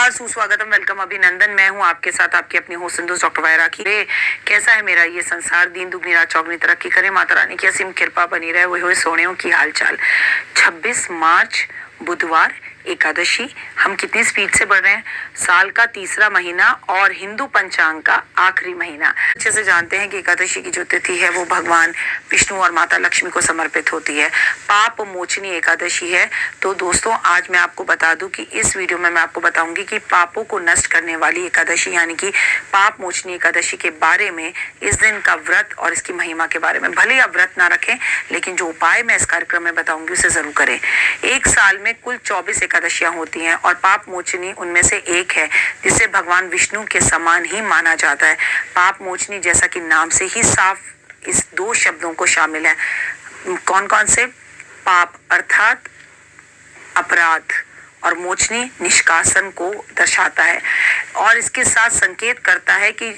नमस्कार, सुस्वागतम, वेलकम, अभिनंदन। मैं हूं आपके साथ आपकी अपनी होस्ट सिंधु डॉक्टर वायरा की। कैसा है मेरा ये संसार, दिन दुगनी रात चौगनी तरक्की करे, माता रानी की असीम कृपा बनी रहे। वही हुए सोनियों की हालचाल। 26 मार्च बुधवार, एकादशी। हम कितनी स्पीड से बढ़ रहे हैं। साल का तीसरा महीना और हिंदू पंचांग का आखिरी महीना। अच्छे से जानते हैं कि एकादशी की जो तिथि है वो भगवान विष्णु और माता लक्ष्मी को समर्पित होती है। पाप मोचनी एकादशी है। तो दोस्तों, आज मैं आपको बता दूं कि इस वीडियो में मैं आपको बताऊंगी कि पापों को नष्ट करने वाली एकादशी यानी कि पाप मोचनी एकादशी के बारे में, इस दिन का व्रत और इसकी महिमा के बारे में। भले आप व्रत ना रखें, लेकिन जो उपाय मैं इस कार्यक्रम में बताऊंगी उसे जरूर करें। एक साल में कुल 24 एकादशियां होती हैं और पाप मोचनी उनमें से एक है, जिसे भगवान विष्णु के समान ही माना जाता है। पाप मोचनी जैसा कि नाम से ही साफ इस दो शब्दों को शामिल है। कौन कौन से? पाप अर्थात अपराध और मोचनी निष्कासन को दर्शाता है और इसके साथ संकेत करता है कि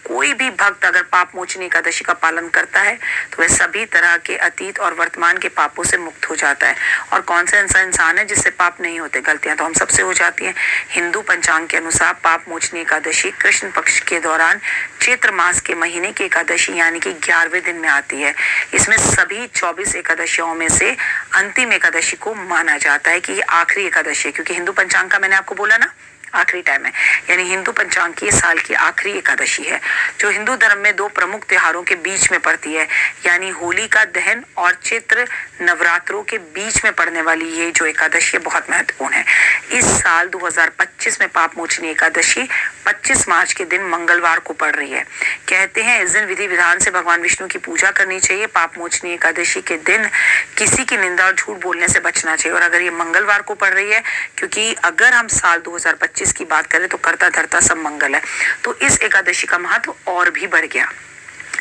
कोई भी भक्त अगर पाप मोचनी एकादशी का पालन करता है तो वह सभी तरह के अतीत और वर्तमान के पापों से मुक्त हो जाता है। और कौन सा ऐसा इंसान है जिससे पाप नहीं होते? गलतियां तो हम सबसे हो जाती हैं। हिंदू पंचांग के अनुसार पाप मोचनी एकादशी कृष्ण पक्ष के दौरान चैत्र मास के महीने की एकादशी यानी कि 11वें दिन में आती है। इसमें सभी 24 एकादशियों में से अंतिम एकादशी को माना जाता है कि ये आखिरी एकादशी है, क्योंकि हिंदू पंचांग का मैंने आपको बोला ना आखिरी टाइम है, यानी हिंदू पंचांग की साल की आखिरी एकादशी है, जो हिंदू धर्म में दो प्रमुख त्योहारों के बीच में पड़ती है, यानी होली का दहन और चैत्र नवरात्रों के बीच में पड़ने वाली ये जो एकादशी है बहुत महत्वपूर्ण है। इस साल 2025 में पाप मोचनी एकादशी 25 मार्च के दिन मंगलवार को पड़ रही है। कहते हैं इस दिन विधि विधान से भगवान विष्णु की पूजा करनी चाहिए। पाप मोचनी एकादशी के दिन किसी की निंदा और झूठ बोलने से बचना चाहिए। और अगर ये मंगलवार को पड़ रही है, क्योंकि अगर हम साल 2025 की बात करें तो करता धरता सब मंगल है, तो इस एकादशी का महत्व और भी बढ़ गया।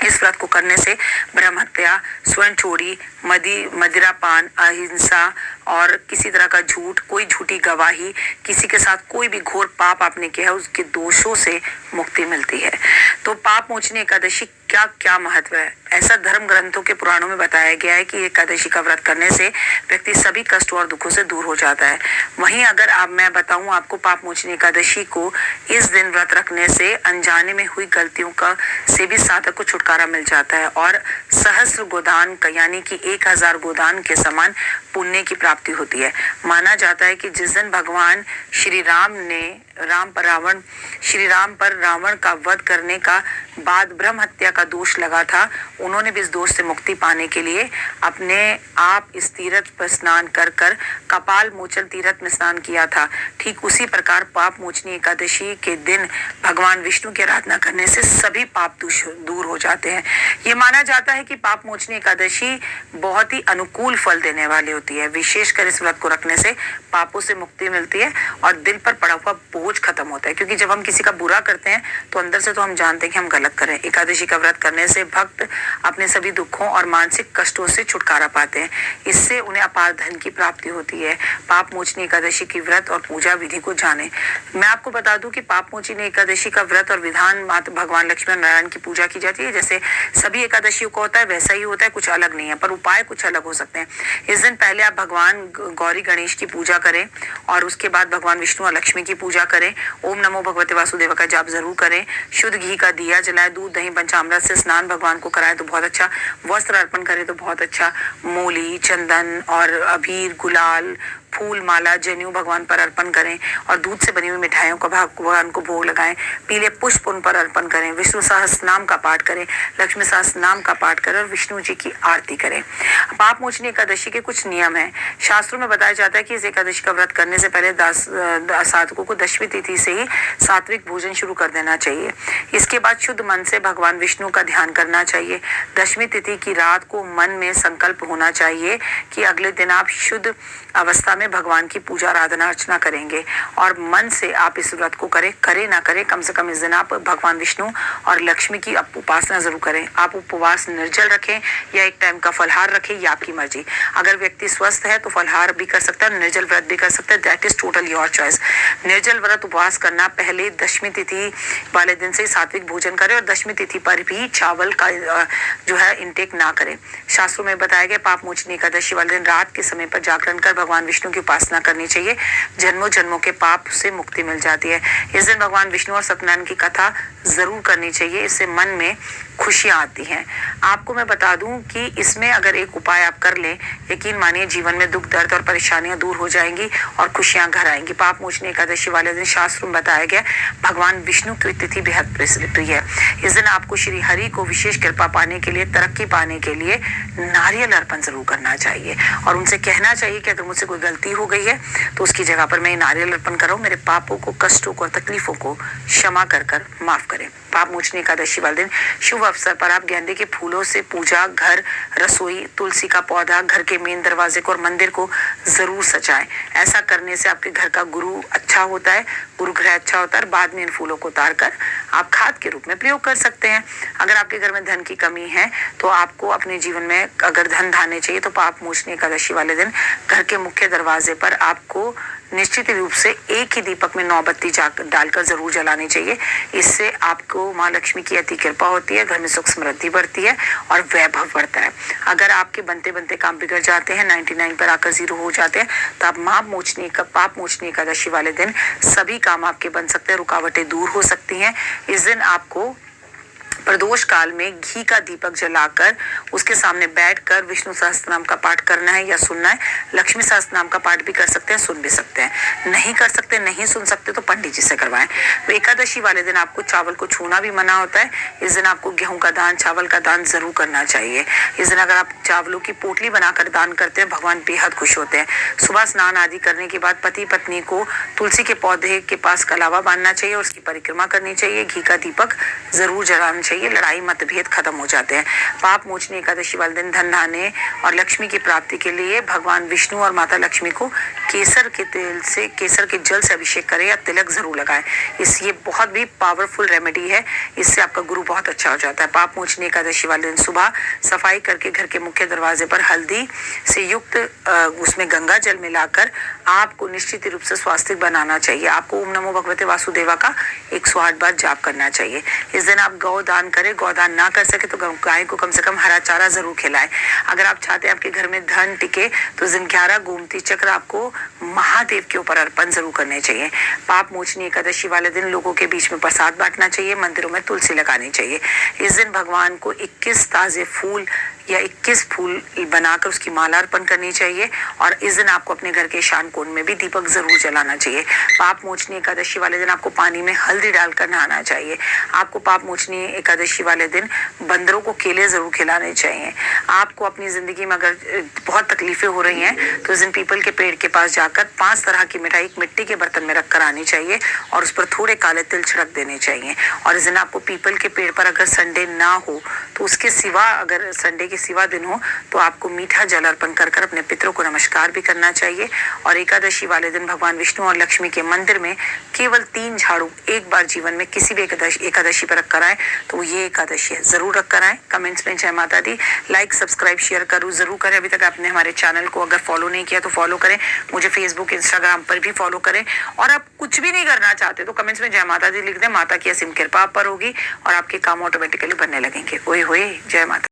इस व्रत को करने से ब्रह्म हत्या, स्वर्ण चोरी, मदिरापान, अहिंसा और किसी तरह का झूठ, कोई झूठी गवाही, किसी के साथ कोई भी घोर पाप आपने किया है उसके दोषों से मुक्ति मिलती है। तो पाप मोचनी एकादशी क्या क्या महत्व है? ऐसा धर्म ग्रंथों के पुराणों में बताया गया है कि एकादशी का व्रत करने से व्यक्ति सभी कष्टों और दुखों से दूर हो जाता है। वहीं अगर मैं बताऊं आपको, पाप मोचनी एकादशी को इस दिन व्रत रखने से अनजाने में हुई गलतियों का से भी साधक को छुटकारा मिल जाता है और सहस्र गोदान का यानी कि 1000 गोदान के समान पुण्य की प्राप्ति होती है। माना जाता है कि जिस दिन भगवान श्री राम पर रावण का वध करने का बाद ब्रह्म हत्या का दोष लगा था, उन्होंने भी इस दोष से मुक्ति पाने के लिए अपने आप इस तीर्थ पर स्नान कर कपाल मोचन तीर्थ में स्नान किया था। ठीक उसी प्रकार पाप मोचनी एकादशी के दिन भगवान विष्णु की आराधना करने से सभी पाप दूर हो जाते हैं। ये माना जाता है कि पाप मोचनी एकादशी बहुत ही अनुकूल फल देने वाली होती है। विशेषकर इस व्रत को रखने से पापों से मुक्ति मिलती है और दिल पर पड़ा हुआ बोझ खत्म होता है, क्योंकि जब हम किसी का बुरा करते हैं तो अंदर से तो हम जानते हैं कि हम गलत करें। एकादशी का व्रत करने से भक्त अपने सभी दुखों और मानसिक कष्टों से छुटकारा पाते हैं। इससे उन्हें अपार धन की प्राप्ति होती है। पाप मोचनी एकादशी की व्रत और पूजा विधि को जाने। मैं आपको बता दूं कि पाप मोचनी एकादशी का व्रत और विधान माता भगवान लक्ष्मी और नारायण की पूजा की जाती है। जैसे सभी एकादशियों को होता है वैसा ही होता है, कुछ अलग नहीं है, पर उपाय कुछ अलग हो सकते हैं। इस दिन पहले आप भगवान गौरी गणेश की पूजा करें और उसके बाद भगवान विष्णु और लक्ष्मी की पूजा करें। ओम नमो भगवते वासुदेव का जाप जरूर करें। शुद्ध घी का दिया जलाएं, दूध दही पंचामृत से स्नान भगवान को कराएं तो बहुत अच्छा। वस्त्र अर्पण करें तो बहुत अच्छा। मूली, चंदन और अबीर, गुलाल, फूल, माला, जनेऊ भगवान पर अर्पण करें और दूध से बनी हुई मिठाइयों का भगवान को भोग लगाएं। पीले पुष्प उन पर अर्पण करें। विष्णु सहस्रनाम का पाठ करें, लक्ष्मी सहस्रनाम का पाठ करें और विष्णु जी की आरती करें। पाप मोचनी एकादशी के कुछ नियम हैं। शास्त्रों में बताया जाता है कि इस एकादशी का व्रत करने से पहले साधकों को 10वीं तिथि से ही सात्विक भोजन शुरू कर देना चाहिए। इसके बाद शुद्ध मन से भगवान विष्णु का ध्यान करना चाहिए। 10वीं तिथि की रात को मन में संकल्प होना चाहिए कि अगले दिन आप शुद्ध अवस्था में भगवान की पूजा आराधना अर्चना करेंगे और मन से आप इस व्रत को करे ना करे, कम से कम इस दिन आप भगवान विष्णु और लक्ष्मी की उपासना जरूर करें। आप उपवास निर्जल रखें या एक टाइम का फलहार रखें, ये आपकी मर्जी। अगर व्यक्ति स्वस्थ है तो फलहार भी कर सकता है, निर्जल व्रत भी कर सकता है, that is total your choice. निर्जल व्रत उपवास करना पहले 10वीं तिथि वाले दिन से सात्विक भोजन करें और 10वीं तिथि पर भी चावल का जो है इंटेक ना करें। शास्त्रों में बताया गया पाप मोचनी एकादशी वाले दिन रात के समय पर जागरण कर भगवान विष्णु विष्णु की उपासना करनी चाहिए। जन्मों जन्मों के पाप से मुक्ति मिल जाती है। इस दिन भगवान विष्णु और सत्यनारायण की कथा जरूर करनी चाहिए, इससे मन में खुशियां आती हैं। आपको मैं बता दूं कि इसमें अगर एक उपाय आप कर लें, यकीन मानिए जीवन में दुख दर्द और परेशानियां दूर हो जाएंगी और खुशियां घर आएंगी। पाप मोचनी एकादशी वाले दिन शास्त्र में बताया गया भगवान विष्णु की तिथि बेहद प्रिय है। इस दिन आपको श्री हरि को विशेष कृपा पाने के लिए, तरक्की पाने के लिए नारियल अर्पण जरूर करना चाहिए और उनसे कहना चाहिए कि अगर मुझसे कोई गलती हो गई है तो उसकी जगह पर मैं नारियल अर्पण कर रहा हूं, मेरे पापों को, कष्टों को और तकलीफों को क्षमा कर माफ करें। पाप मोचनी एकादशी वाले दिन शुभ अवसर पर आप गेंदे के फूलों से पूजा, घर, रसोई, तुलसी का पौधा, घर के मेन दरवाजे को और मंदिर को जरूर सजाएं। ऐसा करने से आपके घर का गुरु अच्छा होता है, गुरु ग्रह अच्छा होता है। बाद में इन फूलों को उतार कर आप खाद के रूप में प्रयोग कर सकते हैं। अगर आपके घर में धन की कमी है तो आपको अपने जीवन में अगर धन धाने चाहिए तो पाप मोचनी एकादशी वाले दिन घर के मुख्य दरवाजे पर आपको निश्चित रूप से एक ही दीपक में 9 बत्ती डालकर जरूर जलानी चाहिए। इससे आपको माँ लक्ष्मी की अति कृपा होती है, घर में सुख समृद्धि बढ़ती है और वैभव बढ़ता है। अगर आपके बनते बनते काम बिगड़ जाते हैं, 99 पर आकर 0 हो जाते हैं, तो आप पाप मोचनी एकादशी वाले दिन सभी काम आपके बन सकते हैं, रुकावटें दूर हो सकती हैं। इस दिन आपको प्रदोष काल में घी का दीपक जलाकर उसके सामने बैठकर विष्णु सहस्त्रनाम का पाठ करना है या सुनना है। लक्ष्मी सहस्त्रनाम का पाठ भी कर सकते हैं, सुन भी सकते हैं। नहीं कर सकते, नहीं सुन सकते तो पंडित जी से करवाएं। तो एकादशी वाले दिन आपको चावल को छूना भी मना होता है। इस दिन आपको गेहूं का दान, चावल का दान जरूर करना चाहिए। इस दिन अगर आप चावलों की पोटली बनाकर दान करते हैं, भगवान बेहद खुश होते हैं। सुबह स्नान आदि करने के बाद पति पत्नी को तुलसी के पौधे के पास कलावा बांधना चाहिए और उसकी परिक्रमा करनी चाहिए। घी का दीपक जरूर जलाना चाहिए, लड़ाई मतभेद खत्म हो जाते हैं। पाप मोचनी एकादशी वाले दिन धन धाने और लक्ष्मी की प्राप्ति के लिए भगवान विष्णु और माता लक्ष्मी को केसर के जल से अभिषेक करें या तिलक जरूर लगाएं। ये बहुत भी पावरफुल रेमेडी है, इससे आपका गुरु बहुत अच्छा हो जाता है। पाप मोचनी एकादशी वाले दिन सुबह सफाई करके घर के मुख्य दरवाजे पर हल्दी से युक्त उसमें गंगा जल मिलाकर आपको निश्चित रूप से स्वास्तिक बनाना चाहिए। आपको ओम नमो भगवते वासुदेवा का 108 बार जाप करना चाहिए। इस दिन आप गौ दान करें, गौदान ना कर सके तो गाय को कम से कम हरा चारा जरूर खिलाएं। अगर आप चाहते हैं आपके घर में धन टिके तो इस दिन 11 गोमती चक्र आपको महादेव के ऊपर अर्पण जरूर करने चाहिए। पाप मोचनी एकादशी वाले दिन लोगों के बीच में प्रसाद बांटना चाहिए, मंदिरों में तुलसी लगानी चाहिए। इस दिन भगवान को 21 ताजे फूल या 21 फूल बनाकर उसकी माला अर्पण करनी चाहिए और इस दिन आपको अपने घर के ईशान कोण में भी दीपक जरूर जलाना चाहिए। पाप मोचनी एकादशी वाले दिन आपको पानी में हल्दी डालकर नहाना चाहिए। आपको पाप मोचनी एकादशी वाले दिन बंदरों को केले जरूर खिलाने चाहिए। आपको अपनी जिंदगी में अगर बहुत तकलीफें हो रही हैं तो इस दिन पीपल के पेड़ के पास जाकर 5 तरह की मिठाई एक मिट्टी के बर्तन में रखकर आनी चाहिए और उस पर थोड़े काले तिल छिड़क देने चाहिए। और इस दिन आपको पीपल के पेड़ पर अगर संडे ना हो तो उसके सिवा, अगर संडे के सिवा दिन हो तो आपको मीठा जल अर्पण कर अपने पितरों को नमस्कार भी करना चाहिए। और एकादशी वाले दिन भगवान विष्णु और लक्ष्मी के मंदिर में केवल 3 झाड़ू एक बार जीवन में किसी भी एकादशी पर रख कर आए तो ये एकादशी है, जरूर रख कर आए। कमेंट्स में जय माता दी, लाइक सब्सक्राइब शेयर जरूर करें। अभी तक आपने हमारे चैनल को अगर फॉलो नहीं किया तो फॉलो करें, मुझे फेसबुक इंस्टाग्राम पर भी फॉलो करें। और आप कुछ भी नहीं करना चाहते तो कमेंट्स में जय माता दी लिख दें, माता की असीम कृपा आप पर होगी और आपके काम ऑटोमेटिकली बनने लगेंगे। ओए होए, जय माता।